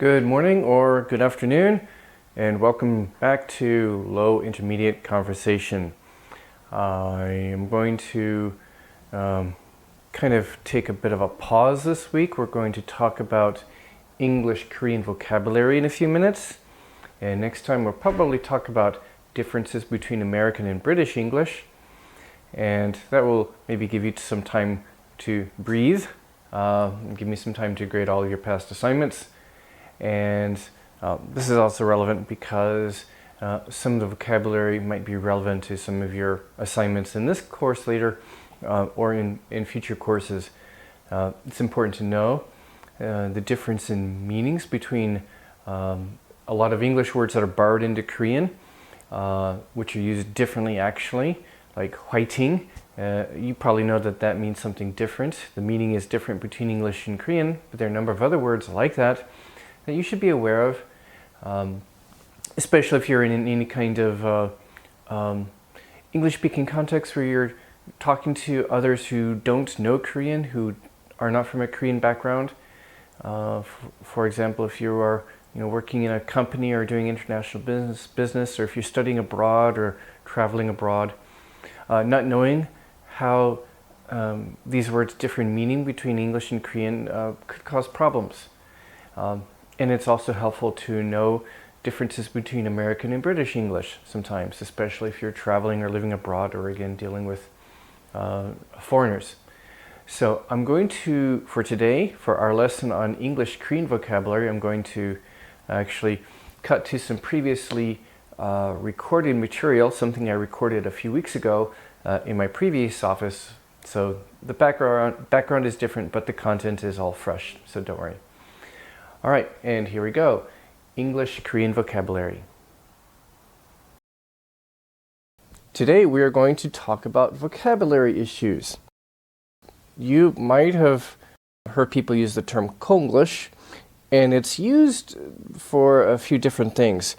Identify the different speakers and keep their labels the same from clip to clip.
Speaker 1: Good morning or good afternoon, and welcome back to Low Intermediate Conversation. I am going to kind of take a bit of a pause this week. We're going to talk about English-Korean vocabulary in a few minutes, and next time we'll probably talk about differences between American and British English, and that will maybe give you some time to breathe, give me some time to grade all of your past assignments. And this is also relevant because some of the vocabulary might be relevant to some of your assignments in this course later or in future courses. It's important to know the difference in meanings between a lot of English words that are borrowed into Korean, which are used differently actually, like whiting. You probably know that means something different. The meaning is different between English and Korean, but there are a number of other words like that you should be aware of, especially if you're in any kind of English-speaking context where you're talking to others who don't know Korean, who are not from a Korean background. For example, if you are working in a company or doing international business, or if you're studying abroad or traveling abroad, not knowing how these words differ in meaning between English and Korean could cause problems. And it's also helpful to know differences between American and British English sometimes, especially if you're traveling or living abroad or again dealing with foreigners. So I'm going to, for today, for our lesson on English-Korean vocabulary, I'm going to actually cut to some previously recorded material, something I recorded a few weeks ago in my previous office. So the background is different, but the content is all fresh, so don't worry. All right, and here we go. English-Korean vocabulary. Today we are going to talk about vocabulary issues. You might have heard people use the term Konglish, and it's used for a few different things.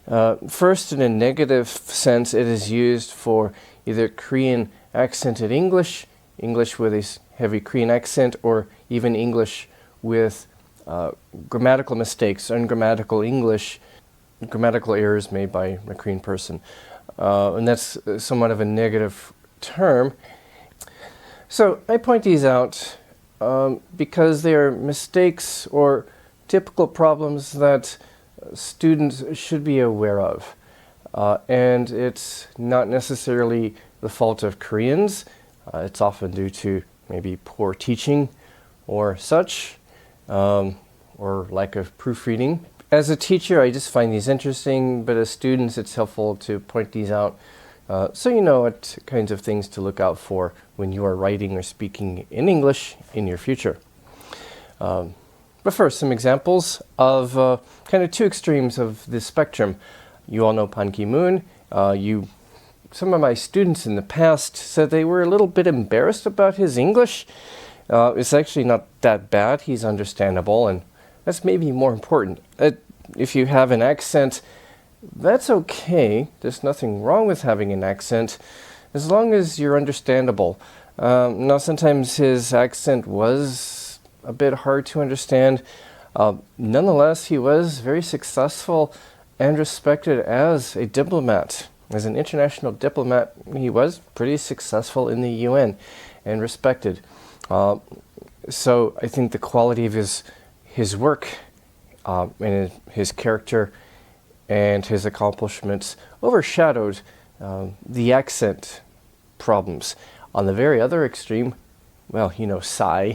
Speaker 1: First, in a negative sense, it is used for either Korean accented English, English with a heavy Korean accent, or even English with grammatical mistakes, ungrammatical English, grammatical errors made by a Korean person. And that's somewhat of a negative term. So I point these out because they are mistakes or typical problems that students should be aware of. And it's not necessarily the fault of Koreans. It's often due to maybe poor teaching or such. Or lack of proofreading. As a teacher, I just find these interesting, but as students, it's helpful to point these out so you know what kinds of things to look out for when you are writing or speaking in English in your future. But first, some examples of kind of two extremes of this spectrum. You all know Ban Ki-moon. Some of my students in the past said they were a little bit embarrassed about his English. It's actually not that bad. He's understandable, and that's maybe more important. If you have an accent, that's okay. There's nothing wrong with having an accent, as long as you're understandable. Now, sometimes his accent was a bit hard to understand. Nonetheless, he was very successful and respected as a diplomat. As an international diplomat, he was pretty successful in the UN and respected. So I think the quality of his work and his character and his accomplishments overshadowed the accent problems. On the very other extreme, well, Psy,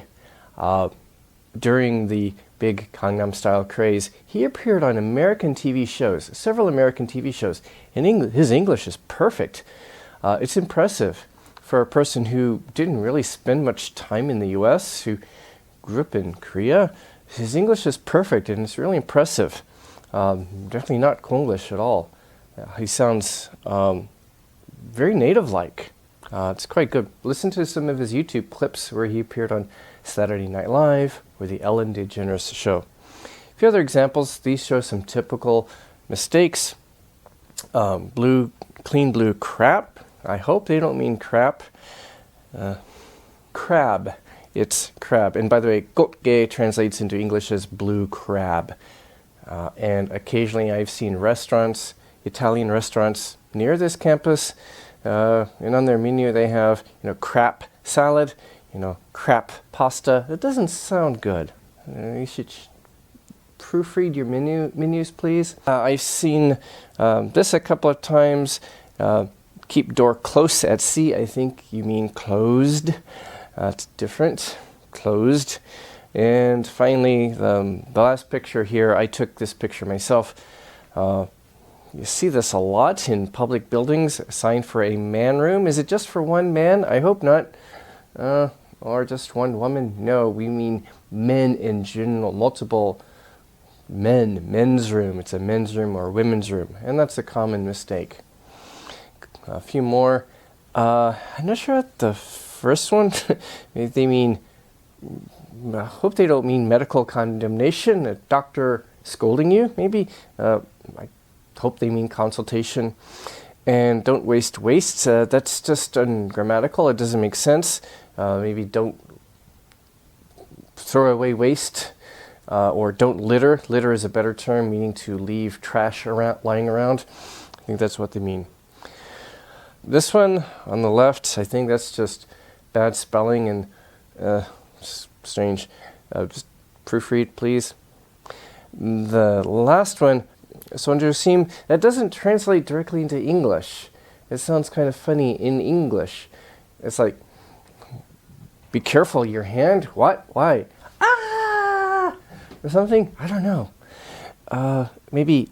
Speaker 1: during the big Gangnam Style craze, he appeared on American TV shows, several American TV shows, and his English is perfect. It's impressive. For a person who didn't really spend much time in the US, who grew up in Korea, his English is perfect and it's really impressive. Definitely not Konglish at all. He sounds very native-like. It's quite good. Listen to some of his YouTube clips where he appeared on Saturday Night Live or the Ellen DeGeneres Show. A few other examples. These show some typical mistakes. Clean blue crap. I hope they don't mean crap. Crab. It's crab. And by the way, gotge translates into English as blue crab. And occasionally I've seen restaurants, Italian restaurants near this campus, and on their menu they have, crap salad, crap pasta. It doesn't sound good. You should proofread your menus, please. I've seen this a couple of times. Keep door close at sea. I think you mean closed. It's different. Closed. And finally, the last picture here, I took this picture myself. You see this a lot in public buildings, a sign for a man room. Is it just for one man? I hope not. Or just one woman? No, we mean men in general, multiple men, men's room. It's a men's room or women's room, and that's a common mistake. A few more. I'm not sure what the first one, they mean, I hope they don't mean medical condemnation, a doctor scolding you, maybe. I hope they mean consultation. And don't waste waste. That's just ungrammatical. It doesn't make sense. Maybe don't throw away waste. Or don't litter. Litter is a better term, meaning to leave trash lying around. I think that's what they mean. This one on the left, I think that's just bad spelling and strange. Just proofread, please. The last one, Sonjosim, that doesn't translate directly into English. It sounds kind of funny in English. It's like, be careful, your hand. What? Why? Ah! Or something? I don't know. Maybe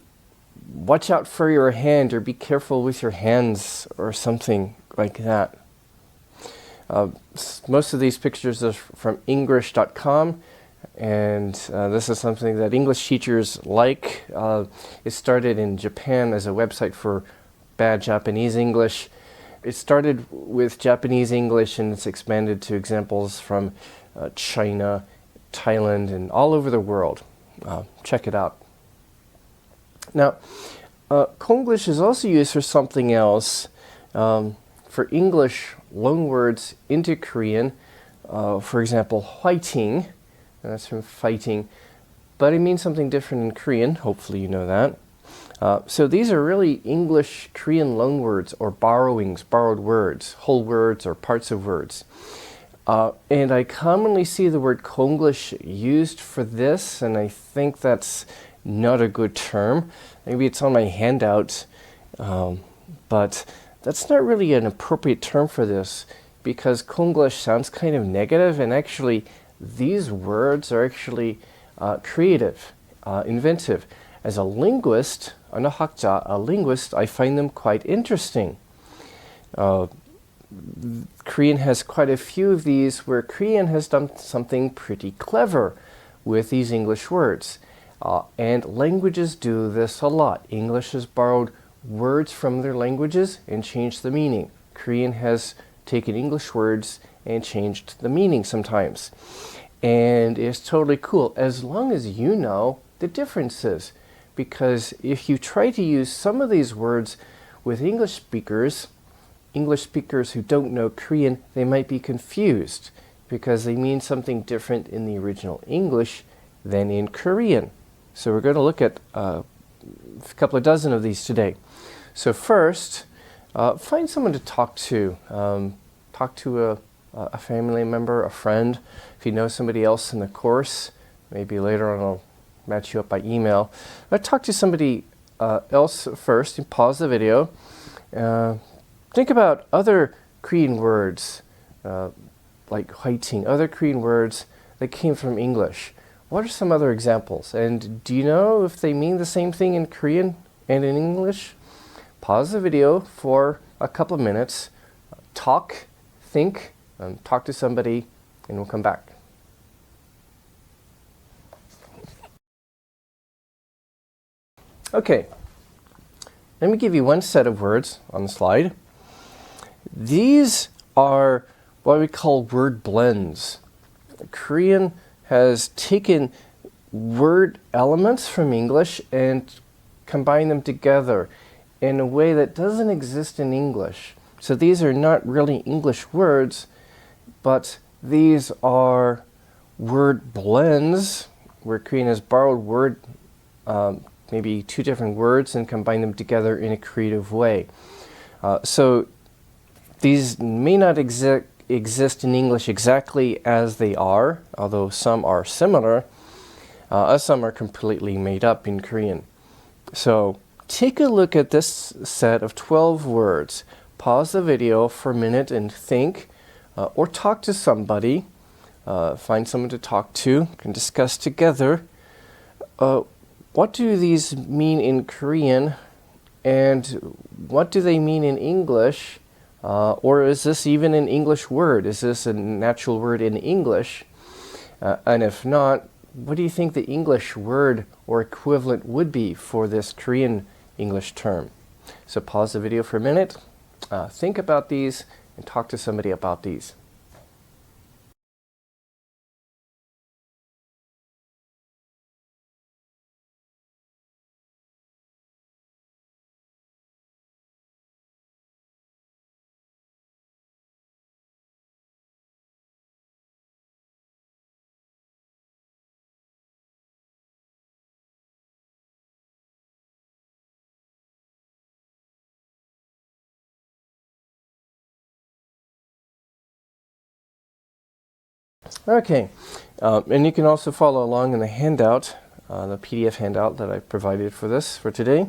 Speaker 1: watch out for your hand, or be careful with your hands, or something like that. Most of these pictures are from English.com, and this is something that English teachers like. It started in Japan as a website for bad Japanese English. It started with Japanese English, and it's expanded to examples from China, Thailand, and all over the world. Check it out. Now, Konglish is also used for something else. For English loanwords into Korean, for example, fighting, that's from fighting, but it means something different in Korean. Hopefully you know that. So these are really English Korean loanwords or borrowings, borrowed words, whole words or parts of words. And I commonly see the word Konglish used for this, and I think that's not a good term. Maybe it's on my handout, but that's not really an appropriate term for this, because Konglish sounds kind of negative, and actually these words are actually creative, inventive. As a linguist, a linguist, I find them quite interesting. Korean has quite a few of these where Korean has done something pretty clever with these English words. And languages do this a lot. English has borrowed words from their languages and changed the meaning. Korean has taken English words and changed the meaning sometimes. And it's totally cool, as long as you know the differences. Because if you try to use some of these words with English speakers who don't know Korean, they might be confused because they mean something different in the original English than in Korean. So we're going to look at a couple of dozen of these today. So first, find someone to talk to. Talk to a family member, a friend. If you know somebody else in the course, maybe later on I'll match you up by email. But talk to somebody else first and pause the video. Think about other Korean words, like fighting, other Korean words that came from English. What are some other examples? And do you know if they mean the same thing in Korean and in English? Pause the video for a couple of minutes, talk, think, talk to somebody, and we'll come back. Okay, let me give you one set of words on the slide. These are what we call word blends. Korean has taken word elements from English and combined them together in a way that doesn't exist in English. So these are not really English words, but these are word blends where Korean has borrowed maybe two different words and combine them together in a creative way. So these may not exist in English exactly as they are, although some are similar, as some are completely made up in Korean. So take a look at this set of 12 words. Pause the video for a minute and think, or talk to somebody. Find someone to talk to, can discuss together. What do these mean in Korean, and what do they mean in English? Or is this even an English word? Is this a natural word in English? And if not, what do you think the English word or equivalent would be for this Korean English term? So pause the video for a minute, think about these, and talk to somebody about these. Okay, and you can also follow along in the handout, the PDF handout that I provided for this for today.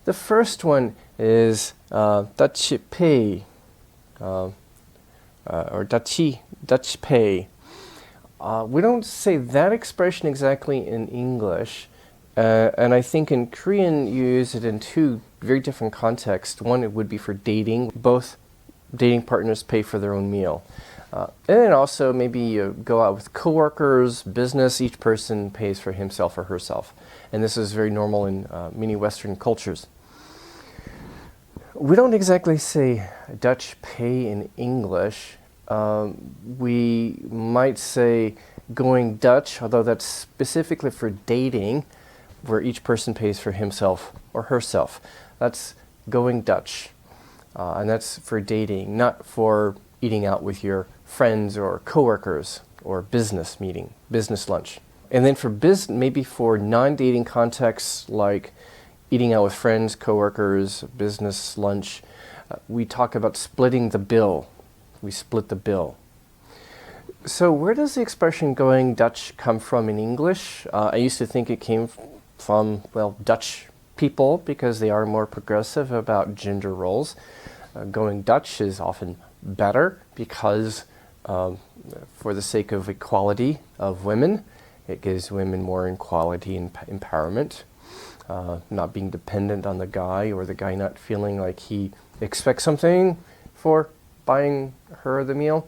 Speaker 1: The first one is Dutch pay, or Dutch pay. We don't say that expression exactly in English, and I think in Korean you use it in two very different contexts. One, it would be for dating. Both dating partners pay for their own meal. And then also maybe you go out with coworkers, business, each person pays for himself or herself. And this is very normal in many Western cultures. We don't exactly say Dutch pay in English. We might say going Dutch, although that's specifically for dating, where each person pays for himself or herself. That's going Dutch. And that's for dating, not for eating out with your friends or coworkers or business meeting, business lunch. And then for maybe for non-dating contexts like eating out with friends, coworkers, business lunch, we talk about splitting the bill. We split the bill. So where does the expression going Dutch come from in English? I used to think it came from, well, Dutch people because they are more progressive about gender roles. Going Dutch is often better because for the sake of equality of women, it gives women more equality and empowerment, not being dependent on the guy or the guy not feeling like he expects something for buying her the meal.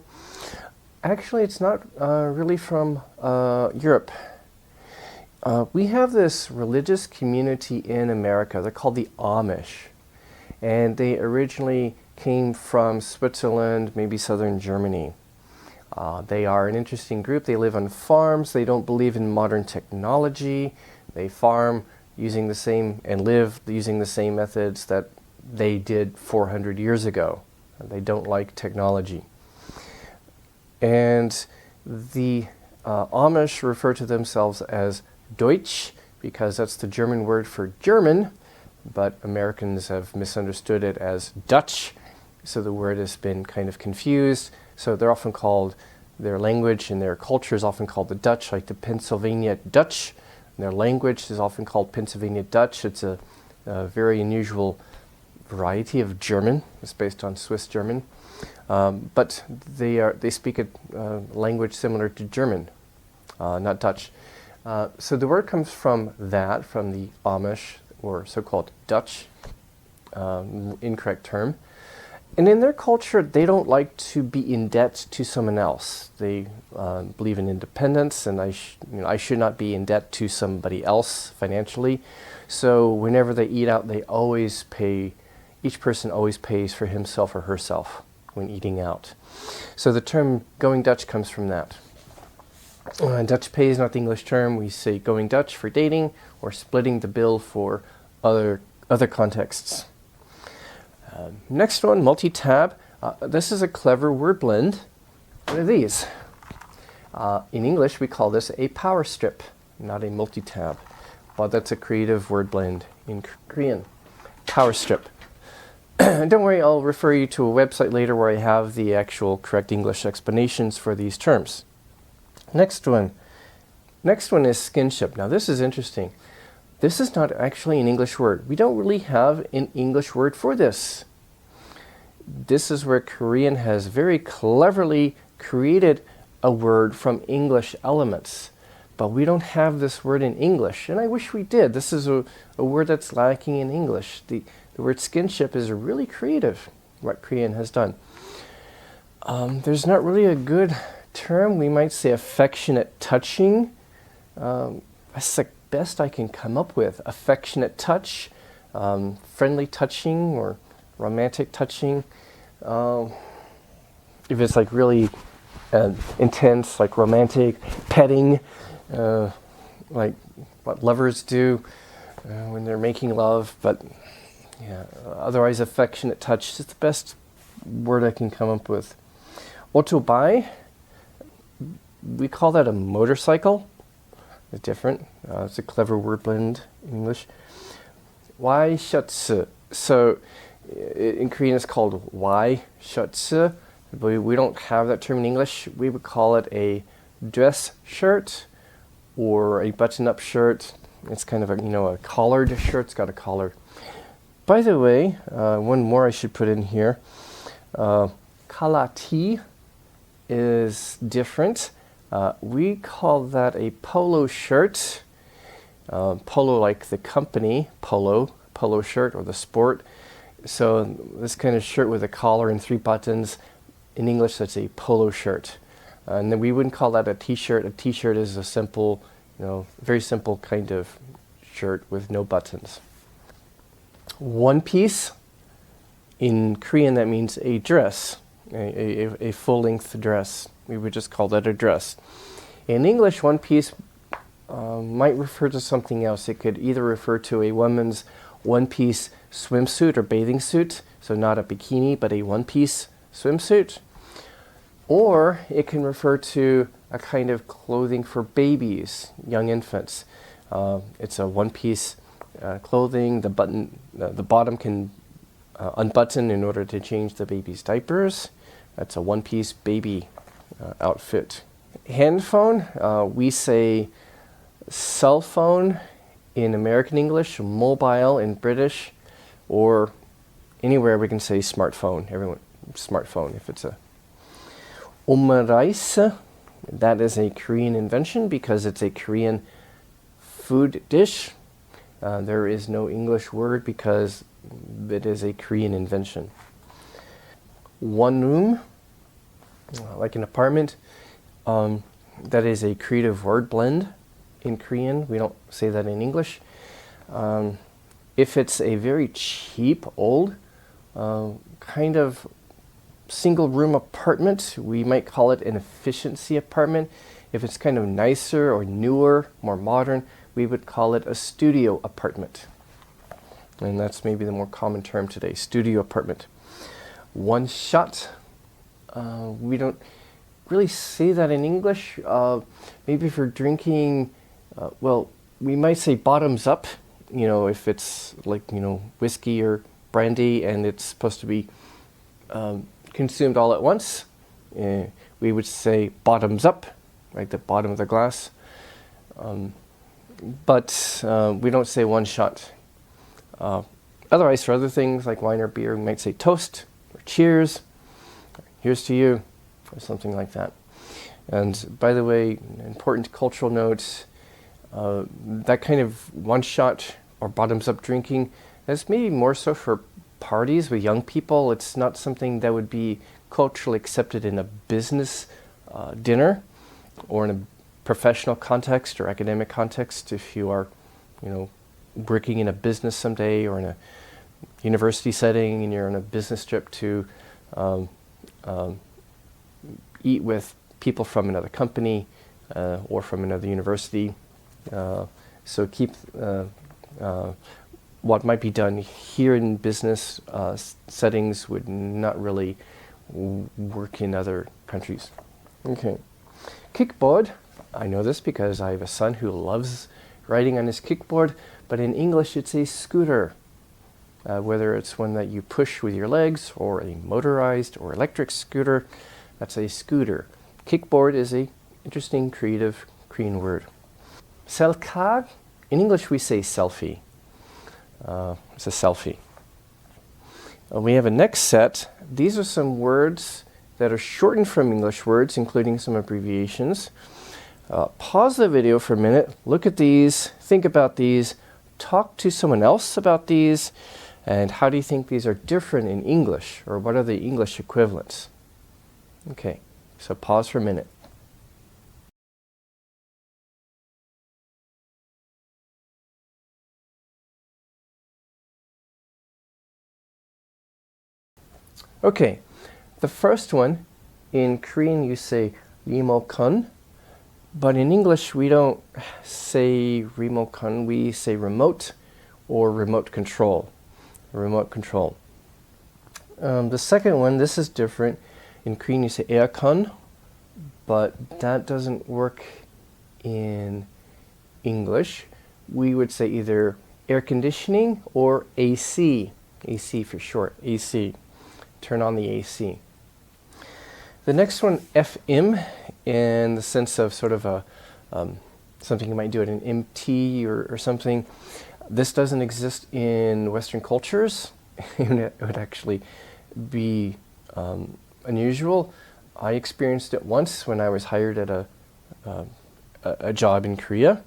Speaker 1: Actually, it's not really from Europe. We have this religious community in America. They're called the Amish. And they originally came from Switzerland, maybe southern Germany. They are an interesting group. They live on farms. They don't believe in modern technology. They farm using the same and live using the same methods that they did 400 years ago. They don't like technology. And the Amish refer to themselves as Deutsch because that's the German word for German, but Americans have misunderstood it as Dutch, so the word has been kind of confused. So they're often called, their language and their culture is often called the Dutch, like the Pennsylvania Dutch. And their language is often called Pennsylvania Dutch. It's a very unusual variety of German. It's based on Swiss German. But they speak a language similar to German, not Dutch. So the word comes from that, from the Amish, or so-called Dutch, incorrect term. And in their culture, they don't like to be in debt to someone else. They believe in independence, and I should not be in debt to somebody else financially. So whenever they eat out, they always pay, each person always pays for himself or herself when eating out. So the term going Dutch comes from that. Dutch pay is not the English term. We say going Dutch for dating or splitting the bill for other contexts. Next one, multi-tab. This is a clever word blend. What are these? In English, we call this a power strip, not a multi-tab. but that's a creative word blend in Korean. Power strip. Don't worry, I'll refer you to a website later where I have the actual correct English explanations for these terms. Next one. Next one is skinship. Now this is interesting. This is not actually an English word. We don't really have an English word for this. This is where Korean has very cleverly created a word from English elements. But we don't have this word in English, and I wish we did. This is a word that's lacking in English. The word skinship is really creative, what Korean has done. There's not really a good term. We might say affectionate touching. That's the best I can come up with. Affectionate touch, friendly touching, or romantic touching. If it's like really intense, like romantic, petting, like what lovers do when they're making love. But yeah, otherwise affectionate touch is the best word I can come up with. Otobai, we call that a motorcycle. It's different. It's a clever word blend in English. Waishutsu. So in Korean it's called waishutsu. We don't have that term in English. We would call it a dress shirt or a button-up shirt. It's kind of a collared shirt. It's got a collar. By the way, one more I should put in here. Kalati is different. We call that a polo shirt. Polo like the company, polo shirt or the sport. So this kind of shirt with a collar and 3 buttons, in English that's a polo shirt. And then we wouldn't call that a t-shirt. A t-shirt is a simple, very simple kind of shirt with no buttons. Onepiece, in Korean that means a dress, a full-length dress. We would just call that a dress. In English, one piece might refer to something else. It could either refer to a woman's one-piece swimsuit or bathing suit, so not a bikini, but a one-piece swimsuit. Or it can refer to a kind of clothing for babies, young infants. It's a one-piece clothing. The bottom can unbutton in order to change the baby's diapers. That's a one-piece baby outfit. Handphone, we say cell phone in American English, mobile in British, or anywhere we can say smartphone. Everyone, smartphone if it's a. Omurice, that is a Korean invention because it's a Korean food dish. There is no English word because it is a Korean invention. One room, like an apartment, that is a creative word blend in Korean. We don't say that in English. If it's a very cheap, old, kind of single room apartment, we might call it an efficiency apartment. If it's kind of nicer or newer, more modern, we would call it a studio apartment. And that's maybe the more common term today, studio apartment. One shot, we don't really say that in English. Maybe if you're drinking, we might say bottoms up, if it's like, whiskey or brandy and it's supposed to be consumed all at once, we would say bottoms up, right, the bottom of the glass. But we don't say one shot. Otherwise, for other things like wine or beer, we might say toast or cheers, or here's to you, or something like that. And by the way, important cultural notes, that kind of one shot or bottoms up drinking, that's maybe more so for parties with young people. It's not something that would be culturally accepted in a business dinner or in a professional context or academic context. If you are, working in a business someday or in a university setting and you're on a business trip to eat with people from another company or from another university. So keep what might be done here in business settings would not really work in other countries. Okay. Kickboard, I know this because I have a son who loves riding on his kickboard, but in English it's a scooter. Whether it's one that you push with your legs or a motorized or electric scooter, that's a scooter. Kickboard is a interesting, creative Korean word. Selkag, in English we say selfie. It's a selfie. We have a next set. These are some words that are shortened from English words, including some abbreviations. Pause the video for a minute, look at these, think about these, talk to someone else about these, and how do you think these are different in English, or what are the English equivalents? Okay, so pause for a minute. Okay, the first one, in Korean you say remote, but in English we don't say remote, we say remote or remote control. Remote control. The second one, this is different. In Korean you say aircon, but that doesn't work in English. We would say either air conditioning or AC. AC for short, AC. Turn on the AC. The next one, FM, in the sense of sort of a something you might do at an MT or something. This doesn't exist in Western cultures. It would actually be unusual. I experienced it once when I was hired at a job in Korea,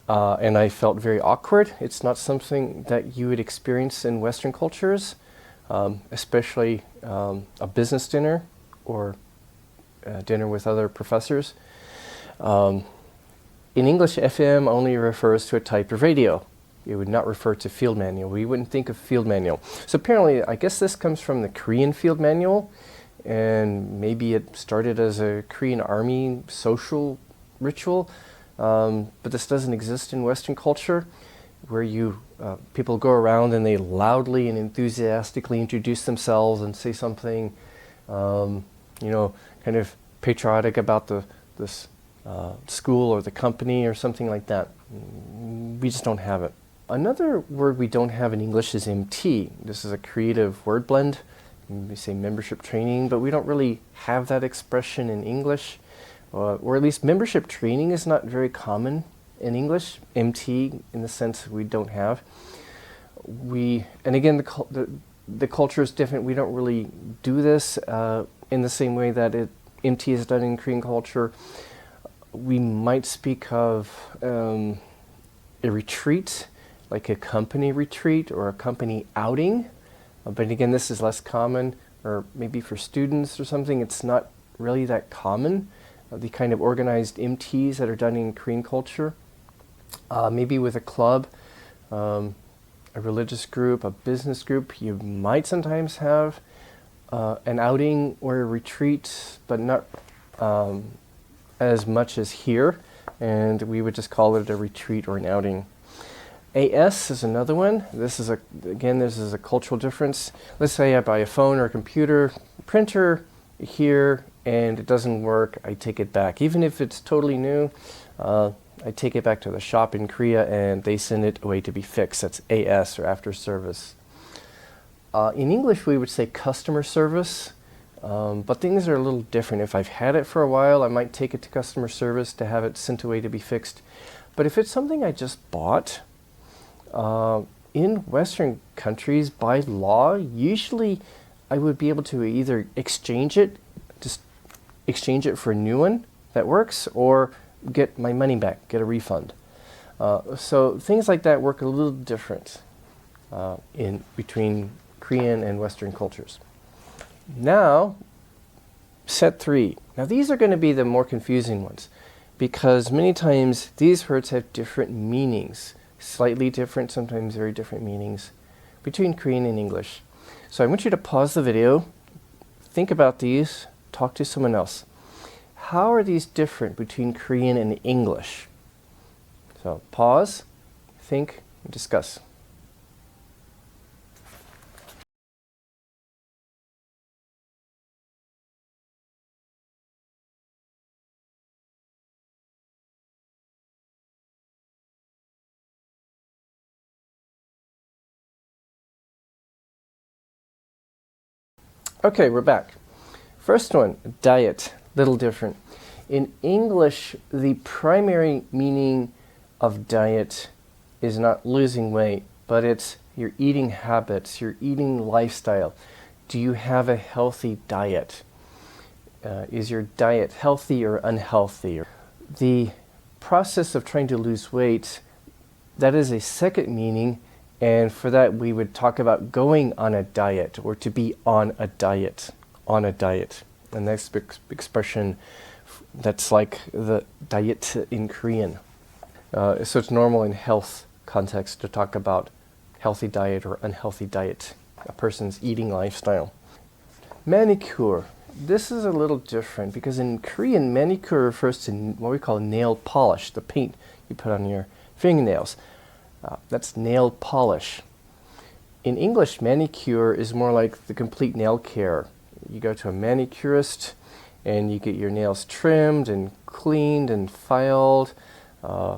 Speaker 1: and I felt very awkward. It's not something that you would experience in Western cultures, especially a business dinner or dinner with other professors. In English, FM only refers to a type of radio. It would not refer to field manual. We wouldn't think of field manual. So apparently, I guess this comes from the Korean field manual, and maybe it started as a Korean army social ritual, but this doesn't exist in Western culture, where people go around and they loudly and enthusiastically introduce themselves and say something, kind of patriotic about this school or the company or something like that. We just don't have it. Another word we don't have in English is MT. This is a creative word blend. We say membership training, but we don't really have that expression in English, or at least membership training is not very common in English. MT, in the sense we don't have. And again, the culture is different. We don't really do this in the same way that MT is done in Korean culture. We might speak of a retreat, like a company retreat or a company outing. But again, this is less common, or maybe for students or something, it's not really that common. The kind of organized MTs that are done in Korean culture. Maybe with a club, a religious group, a business group, you might sometimes have an outing or a retreat, but not as much as here, and we would just call it a retreat or an outing. AS is another one. This is a cultural difference. Let's say I buy a phone or a computer, printer here, and it doesn't work. I take it back. Even if it's totally new, I take it back to the shop in Korea and they send it away to be fixed. That's AS, or after service. In English, we would say customer service, but things are a little different. If I've had it for a while, I might take it to customer service to have it sent away to be fixed. But if it's something I just bought, in Western countries, by law, usually I would be able to either exchange it for a new one that works, or get my money back, get a refund. So things like that work a little different between Korean and Western cultures. Now, set 3. Now these are going to be the more confusing ones, because many times these words have different meanings. Slightly different, sometimes very different meanings between Korean and English. So I want you to pause the video, think about these, talk to someone else. How are these different between Korean and English? So pause, think, discuss. Okay, we're back. First one, diet, little different. In English, the primary meaning of diet is not losing weight, but it's your eating habits, your eating lifestyle. Do you have a healthy diet? Is your diet healthy or unhealthy? The process of trying to lose weight, that is a second meaning, and for that we would talk about going on a diet or to be on a diet, on a diet. The next expression that's like the diet in Korean. So it's normal in health context to talk about healthy diet or unhealthy diet, a person's eating lifestyle. Manicure. This is a little different because in Korean, manicure refers to what we call nail polish, the paint you put on your fingernails. That's nail polish. In English, manicure is more like the complete nail care. You go to a manicurist and you get your nails trimmed and cleaned and filed,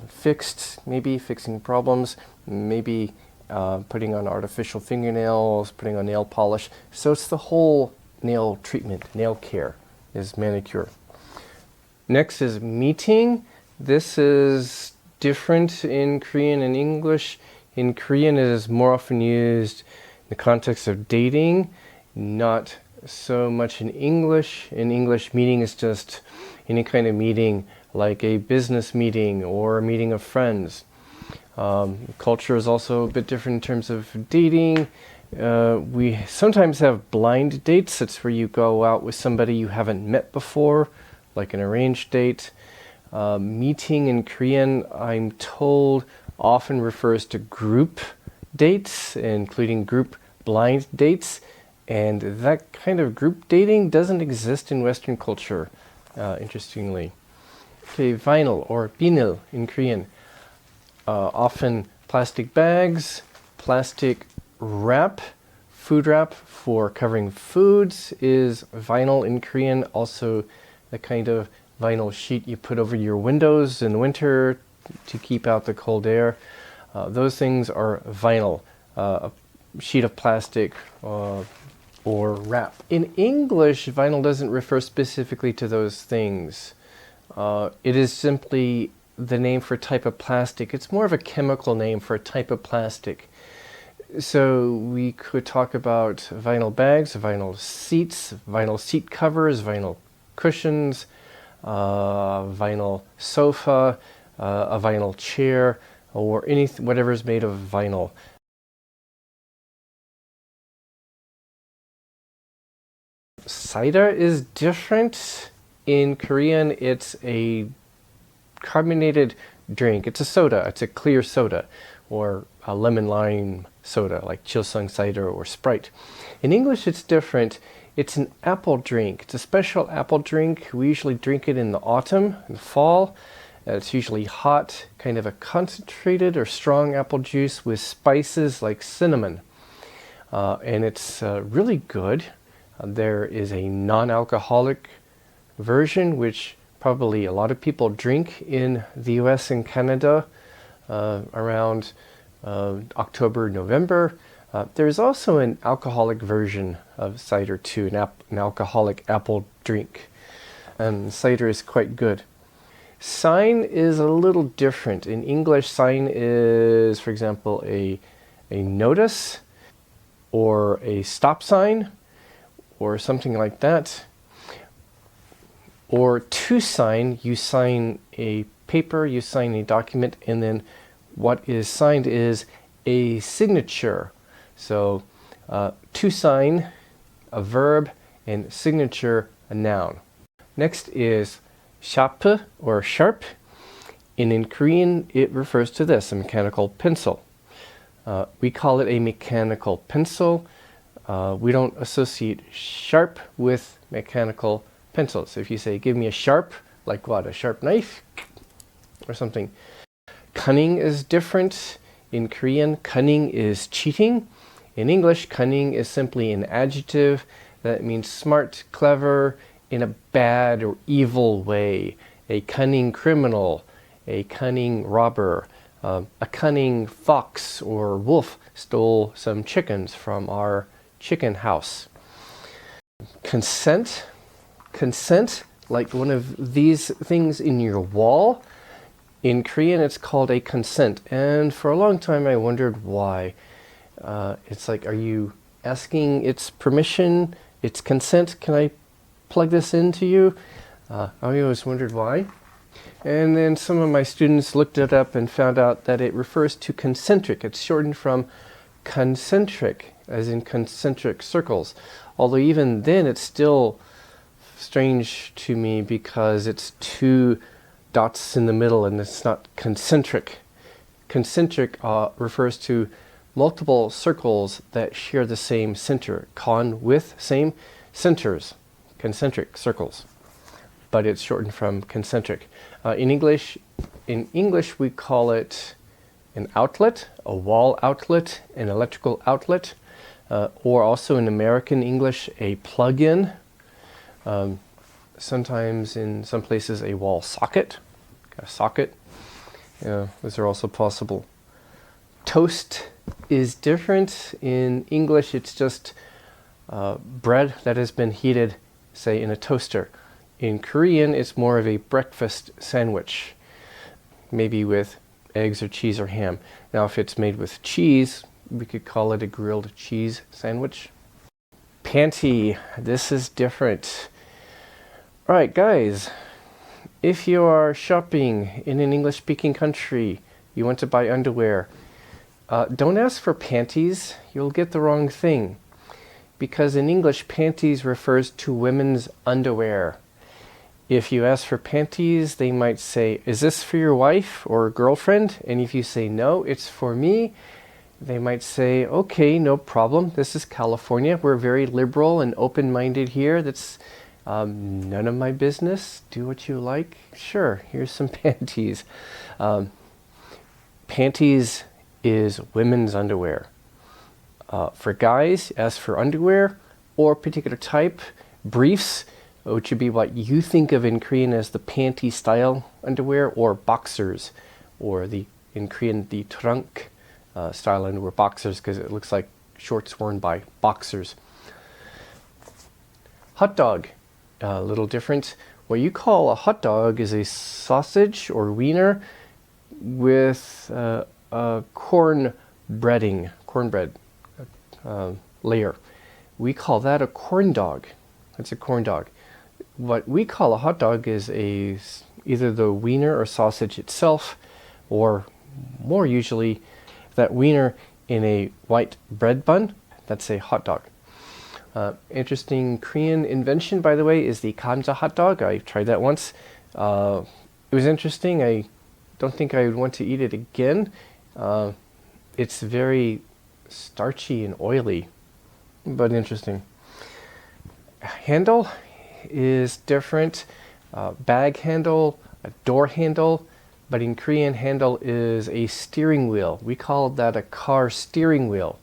Speaker 1: fixed, maybe fixing problems, maybe putting on artificial fingernails, putting on nail polish. So it's the whole nail treatment, nail care is manicure. Next is meeting. This is different in Korean and English. In Korean, it is more often used in the context of dating, not so much in English. In English, meeting is just any kind of meeting, like a business meeting or a meeting of friends. Culture is also a bit different in terms of dating. We sometimes have blind dates. That's where you go out with somebody you haven't met before, like an arranged date. Meeting in Korean, I'm told, often refers to group dates, including group blind dates. And that kind of group dating doesn't exist in Western culture, interestingly. Okay, vinyl or 비닐 in Korean. Often plastic bags, plastic wrap, food wrap for covering foods is vinyl in Korean. Also the kind of vinyl sheet you put over your windows in winter to keep out the cold air. Those things are vinyl, a sheet of plastic or wrap. In English, vinyl doesn't refer specifically to those things. It is simply the name for a type of plastic. It's more of a chemical name for a type of plastic. So we could talk about vinyl bags, vinyl seats, vinyl seat covers, vinyl cushions, vinyl sofa, a vinyl chair, or whatever is made of vinyl. Cider is different. In Korean, it's a carbonated drink. It's a soda. It's a clear soda, or a lemon lime soda like Chilsung cider or Sprite. In English, it's different. It's an apple drink. It's a special apple drink. We usually drink it in the autumn and fall. It's usually hot, kind of a concentrated or strong apple juice with spices like cinnamon. And it's really good. There is a non-alcoholic version, which probably a lot of people drink in the US and Canada around October, November. There's also an alcoholic version of cider too, an alcoholic apple drink. And cider is quite good. Sign is a little different. In English, sign is, for example, a notice or a stop sign or something like that. Or to sign, you sign a paper, you sign a document, and then what is signed is a signature. So to sign, a verb, and signature, a noun. Next is sharp or sharp. And in Korean, it refers to this, a mechanical pencil. We call it a mechanical pencil. We don't associate sharp with mechanical pencils. So if you say, give me a sharp, like what, a sharp knife or something. Cunning is different. In Korean, cunning is cheating. In English, cunning is simply an adjective that means smart, clever, in a bad or evil way. A cunning criminal, a cunning robber, a cunning fox or wolf stole some chickens from our chicken house. Consent. Consent, like one of these things in your wall. In Korean, it's called a consent. And for a long time, I wondered why. It's like, are you asking its permission, its consent? Can I plug this into you? I always wondered why. And then some of my students looked it up and found out that it refers to concentric. It's shortened from concentric, as in concentric circles. Although even then it's still strange to me because it's two dots in the middle and it's not concentric. Concentric refers to multiple circles that share the same center. Con with same centers. Concentric circles. But it's shortened from concentric. In English, we call it an outlet, a wall outlet, an electrical outlet, or also in American English, a plug-in. Sometimes in some places, a wall socket, a socket. Those are also possible. Toast is different. In English, it's just bread that has been heated, say, in a toaster. In Korean, it's more of a breakfast sandwich, maybe with eggs or cheese or ham. Now, if it's made with cheese, we could call it a grilled cheese sandwich. Panty, this is different. All right, guys, if you are shopping in an English-speaking country, you want to buy underwear, don't ask for panties. You'll get the wrong thing. Because in English, panties refers to women's underwear. If you ask for panties, they might say, is this for your wife or girlfriend? And if you say, no, it's for me, they might say, okay, no problem. This is California. We're very liberal and open-minded here. That's none of my business. Do what you like. Sure, here's some panties. Panties is women's underwear. For guys, ask for underwear or particular type. Briefs, which would be what you think of in Korean as the panty style underwear, or boxers, or in Korean the trunk style underwear, boxers, because it looks like shorts worn by boxers. Hot dog, a little different. What you call a hot dog is a sausage or wiener with cornbread layer. We call that a corn dog. That's a corn dog. What we call a hot dog is either the wiener or sausage itself, or more usually that wiener in a white bread bun. That's a hot dog. Interesting Korean invention, by the way, is the 감자 hot dog. I tried that once. It was interesting. I don't think I would want to eat it again. It's very starchy and oily, but interesting. Handle is different. Bag handle, a door handle, but in Korean, handle is a steering wheel. We call that a car steering wheel.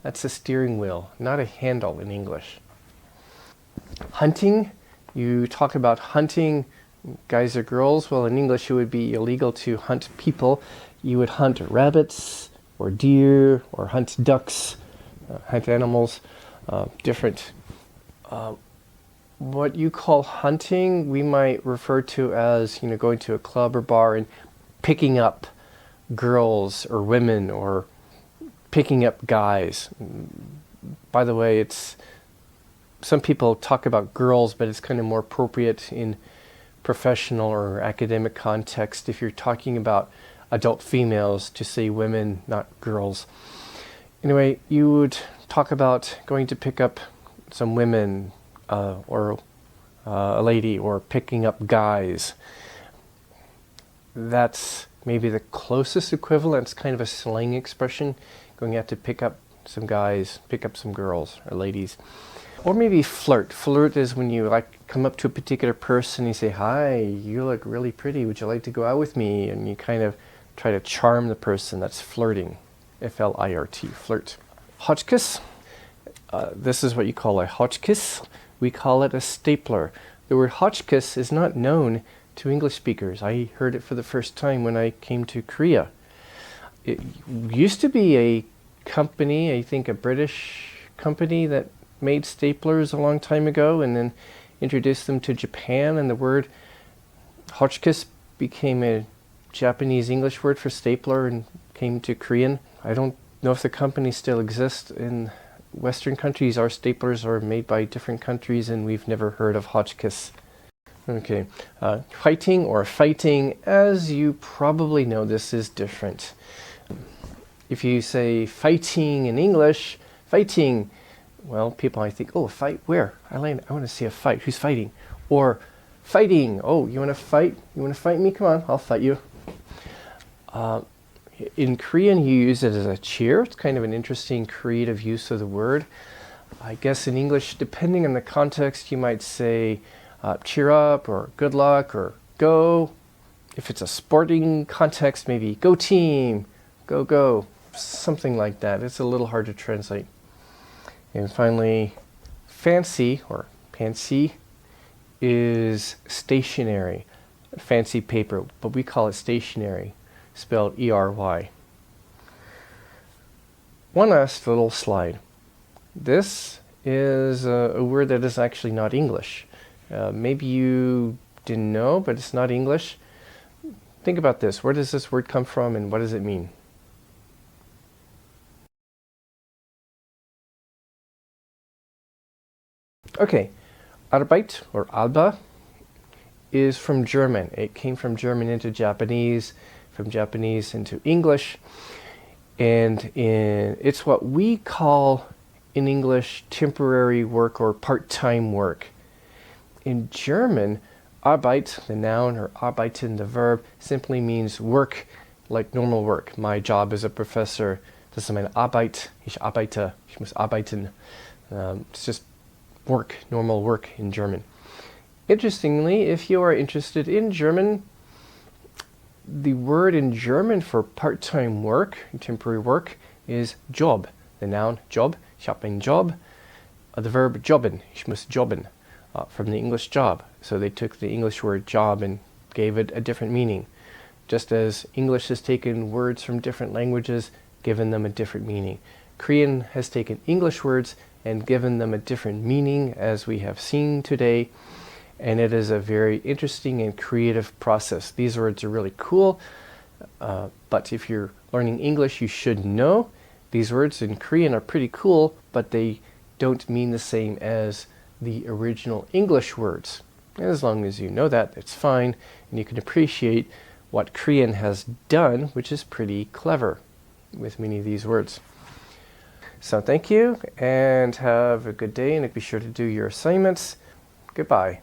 Speaker 1: That's a steering wheel, not a handle in English. Hunting, you talk about hunting guys or girls. Well, in English, it would be illegal to hunt people. You would hunt rabbits or deer or hunt ducks, hunt animals, different. What you call hunting, we might refer to as, going to a club or bar and picking up girls or women, or picking up guys. By the way, some people talk about girls, but it's kind of more appropriate in professional or academic context if you're talking about adult females to say women, not girls. Anyway, you would talk about going to pick up some women, or a lady, or picking up guys. That's maybe the closest equivalent. It's kind of a slang expression, going out to pick up some guys, pick up some girls or ladies. Or maybe flirt. Flirt is when you come up to a particular person and you say, hi, you look really pretty, would you like to go out with me? And you kind of try to charm the person. That's flirting. F-L-I-R-T, flirt. Hotchkiss. This is what you call a hotchkiss. We call it a stapler. The word hotchkiss is not known to English speakers. I heard it for the first time when I came to Korea. It used to be a company, I think a British company, that made staplers a long time ago and then introduced them to Japan, and the word hotchkiss became a Japanese English word for stapler and came to Korean. I don't know if the company still exists in Western countries. Our staplers are made by different countries and we've never heard of hotchkiss. Okay, fighting or fighting, as you probably know, this is different. If you say fighting in English, fighting, well, people might think, oh, fight where? I want to see a fight. Who's fighting? Or fighting. Oh, you want to fight? You want to fight me? Come on, I'll fight you. In Korean, you use it as a cheer. It's kind of an interesting creative use of the word. I guess in English, depending on the context, you might say cheer up or good luck or go. If it's a sporting context, maybe go team, go, go, something like that. It's a little hard to translate. And finally, fancy or pansy is stationary, fancy paper, but we call it stationary, spelled E-R-Y. One last little slide. This is a word that is actually not English. Maybe you didn't know, but it's not English. Think about this. Where does this word come from and what does it mean? Okay, Arbeit or Alba is from German. It came from German into Japanese, from Japanese into English, and it's what we call in English temporary work or part-time work. In German, Arbeit, the noun, or arbeiten, the verb, simply means work like normal work. My job as a professor, das ist meine Arbeit, ich arbeite, ich muss arbeiten. It's just work, normal work in German. Interestingly, if you are interested in German, the word in German for part-time work, temporary work, is Job. The noun Job, ich habe einen Job. The verb jobben, ich muss jobben, from the English job. So they took the English word job and gave it a different meaning. Just as English has taken words from different languages, given them a different meaning. Korean has taken English words and given them a different meaning, as we have seen today. And it is a very interesting and creative process. These words are really cool, but if you're learning English, you should know these words in Korean are pretty cool, but they don't mean the same as the original English words. And as long as you know that, it's fine, and you can appreciate what Korean has done, which is pretty clever with many of these words. So thank you, and have a good day, and be sure to do your assignments. Goodbye.